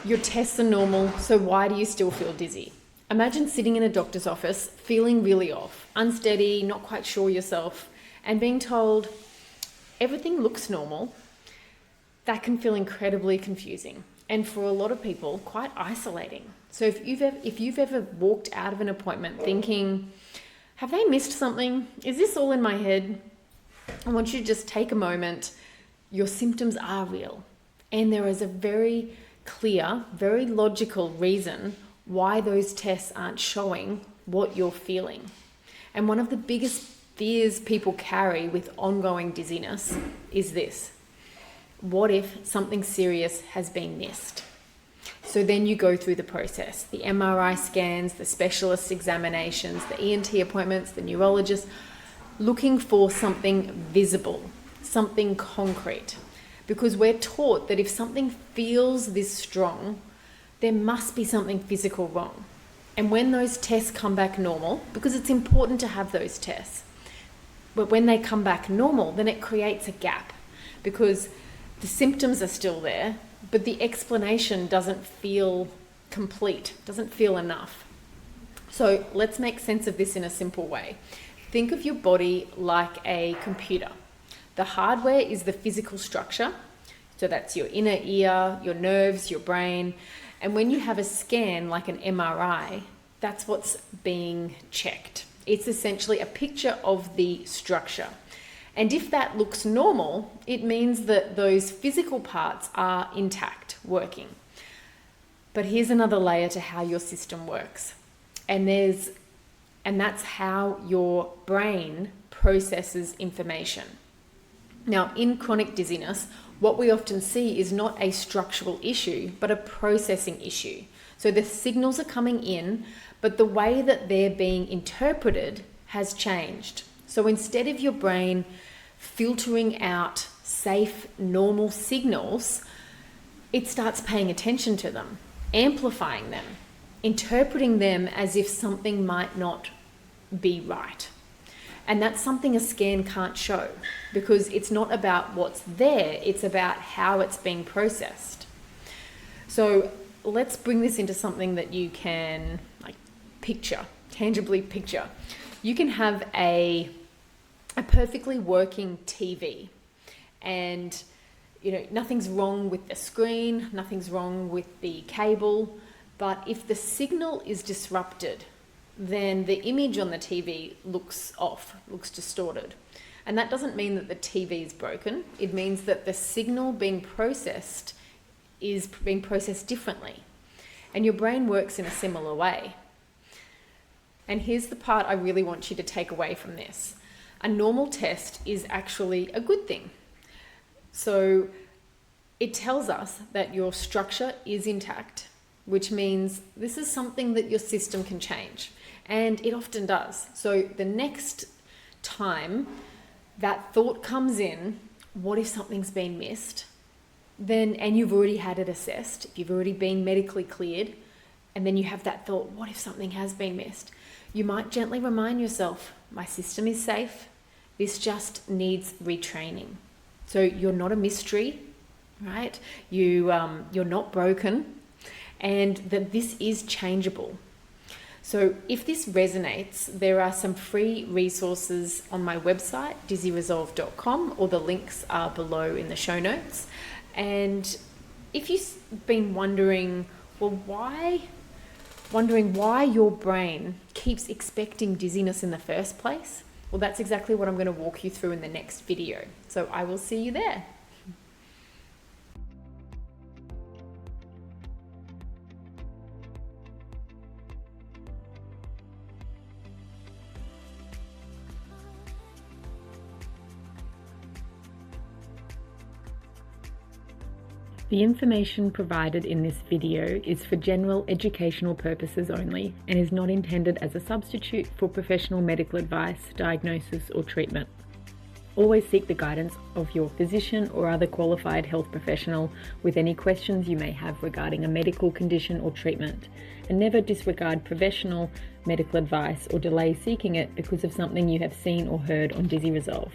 Your tests are normal, so why do you still feel dizzy? Imagine sitting in a doctor's office, feeling really off, unsteady, not quite sure yourself, and being told everything looks normal. That can feel incredibly confusing, and for a lot of people, quite isolating. So if you've ever walked out of an appointment thinking, have they missed something? Is this all in my head? I want you to just take a moment. Your symptoms are real, and there is a very clear, very logical reason why those tests aren't showing what you're feeling. And one of the biggest fears people carry with ongoing dizziness is this: what if something serious has been missed? So then you go through the process, the MRI scans, the specialist examinations, the ENT appointments, the neurologist, looking for something visible, something concrete. Because we're taught that if something feels this strong, there must be something physical wrong. And when those tests come back normal, because it's important to have those tests, but when they come back normal, then it creates a gap because the symptoms are still there, but the explanation doesn't feel complete, doesn't feel enough. So let's make sense of this in a simple way. Think of your body like a computer. The hardware is the physical structure. So that's your inner ear, your nerves, your brain. And when you have a scan like an MRI, that's what's being checked. It's essentially a picture of the structure. And if that looks normal, it means that those physical parts are intact, working. But here's another layer to how your system works. And that's how your brain processes information. Now, in chronic dizziness, what we often see is not a structural issue, but a processing issue. So the signals are coming in, but the way that they're being interpreted has changed. So instead of your brain filtering out safe, normal signals, it starts paying attention to them, amplifying them, interpreting them as if something might not be right. And that's something a scan can't show because it's not about what's there, it's about how it's being processed. So let's bring this into something that you can tangibly picture. You can have a perfectly working TV and nothing's wrong with the screen, nothing's wrong with the cable, but if the signal is disrupted, then the image on the TV looks off, looks distorted. And that doesn't mean that the TV is broken. It means that the signal being processed is being processed differently. And your brain works in a similar way. And here's the part I really want you to take away from this. A normal test is actually a good thing. So it tells us that your structure is intact, which means this is something that your system can change. And it often does. So the next time that thought comes in, what if something's been missed? And you've already had it assessed, if you've already been medically cleared, and then you have that thought, what if something has been missed? You might gently remind yourself, my system is safe. This just needs retraining. So you're not a mystery, right? You're not broken, and that this is changeable. So if this resonates, there are some free resources on my website, dizzyresolve.com, or the links are below in the show notes. And if you've been wondering why your brain keeps expecting dizziness in the first place, well, that's exactly what I'm going to walk you through in the next video. So I will see you there. The information provided in this video is for general educational purposes only and is not intended as a substitute for professional medical advice, diagnosis, or treatment. Always seek the guidance of your physician or other qualified health professional with any questions you may have regarding a medical condition or treatment, and never disregard professional medical advice or delay seeking it because of something you have seen or heard on Dizzy Resolve.